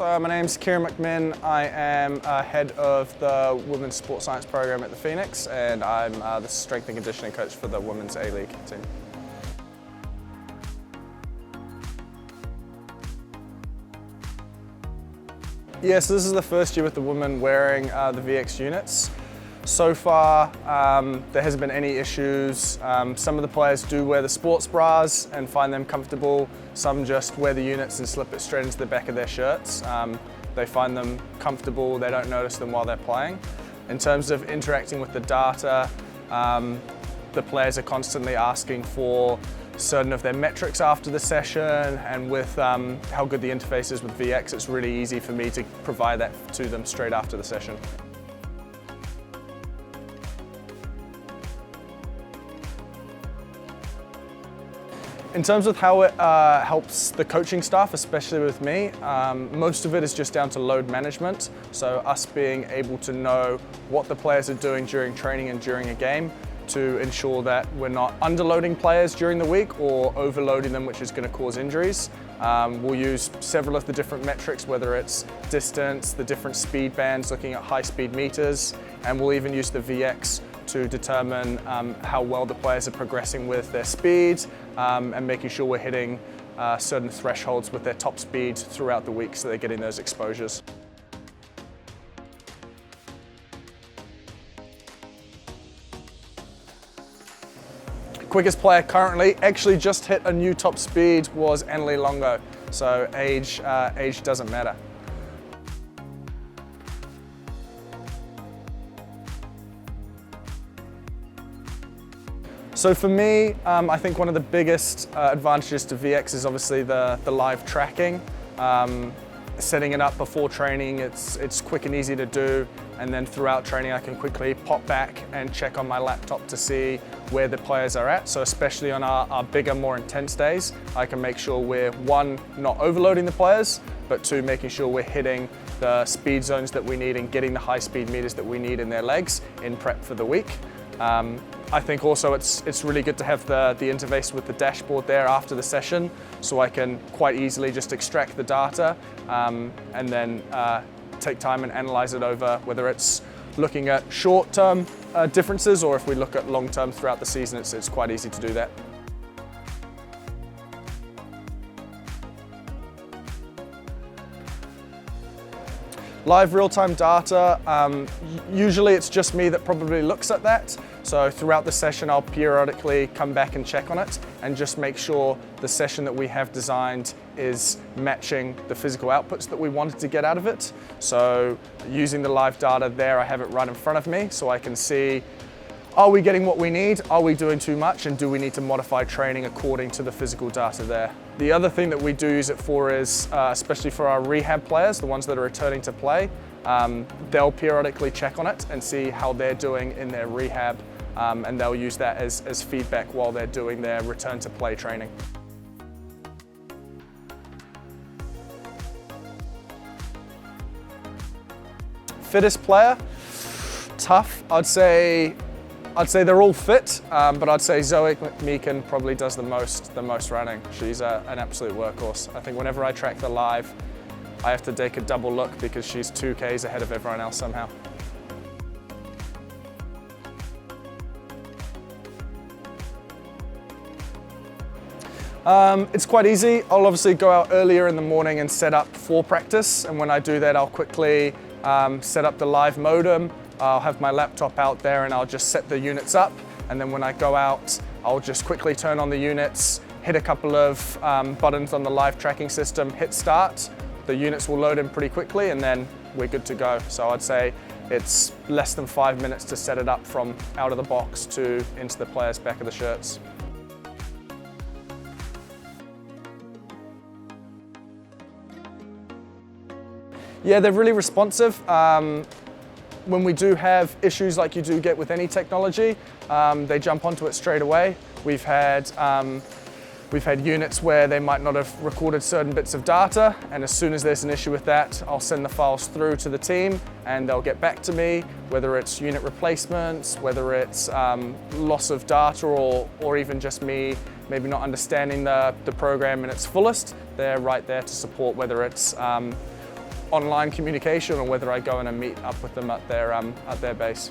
So my name's Kieran McMinn. I am head of the Women's Sports Science program at the Phoenix, and I'm the strength and conditioning coach for the Women's A-League team. Yes, this is the first year with the women wearing the VX units. So far, there hasn't been any issues. Some of the players do wear the sports bras and find them comfortable. Some just wear the units and slip it straight into the back of their shirts. They find them comfortable, they don't notice them while they're playing. In terms of interacting with the data, the players are constantly asking for certain of their metrics after the session, and with how good the interface is with VX, it's really easy for me to provide that to them straight after the session. In terms of how it helps the coaching staff, especially with me, most of it is just down to load management. So us being able to know what the players are doing during training and during a game to ensure that we're not underloading players during the week or overloading them, which is going to cause injuries. We'll use several of the different metrics, whether it's distance, the different speed bands, looking at high speed meters, and we'll even use the VX to determine how well the players are progressing with their speed and making sure we're hitting certain thresholds with their top speed throughout the week so they're getting those exposures. Quickest player currently actually just hit a new top speed was ALeague Longo, so age doesn't matter. So for me, I think one of the biggest advantages to VX is obviously the live tracking. Setting it up before training, it's quick and easy to do, and then throughout training I can quickly pop back and check on my laptop to see where the players are at. So especially on our bigger, more intense days, I can make sure we're, one, not overloading the players, but two, making sure we're hitting the speed zones that we need and getting the high speed meters that we need in their legs in prep for the week. I think also it's really good to have the interface with the dashboard there after the session, so I can quite easily just extract the data and then take time and analyze it over, whether it's looking at short-term differences or if we look at long-term throughout the season, it's quite easy to do that. Live real-time data, usually it's just me that probably looks at that. So throughout the session, I'll periodically come back and check on it and just make sure the session that we have designed is matching the physical outputs that we wanted to get out of it. So using the live data there, I have it right in front of me so I can see, are we getting what we need? Are we doing too much? And do we need to modify training according to the physical data there? The other thing that we do use it for is, especially for our rehab players, the ones that are returning to play, they'll periodically check on it and see how they're doing in their rehab, and they'll use that as feedback while they're doing their return to play training. Fittest player? Tough. I'd say they're all fit, but I'd say Zoe Meekin probably does the most running. She's an absolute workhorse. I think whenever I track the live, I have to take a double look because she's 2Ks ahead of everyone else somehow. It's quite easy. I'll obviously go out earlier in the morning and set up for practice, and when I do that, I'll quickly set up the live modem. I'll have my laptop out there and I'll just set the units up, and then when I go out, I'll just quickly turn on the units, hit a couple of buttons on the live tracking system, hit start. The units will load in pretty quickly and then we're good to go. So I'd say it's less than 5 minutes to set it up from out of the box to into the players' back of the shirts. Yeah, they're really responsive. When we do have issues like you do get with any technology, they jump onto it straight away. We've had units where they might not have recorded certain bits of data, and as soon as there's an issue with that, I'll send the files through to the team and they'll get back to me, whether it's unit replacements, whether it's loss of data, or even just me maybe not understanding the program in its fullest. They're right there to support, whether it's online communication or whether I go in and meet up with them at their base.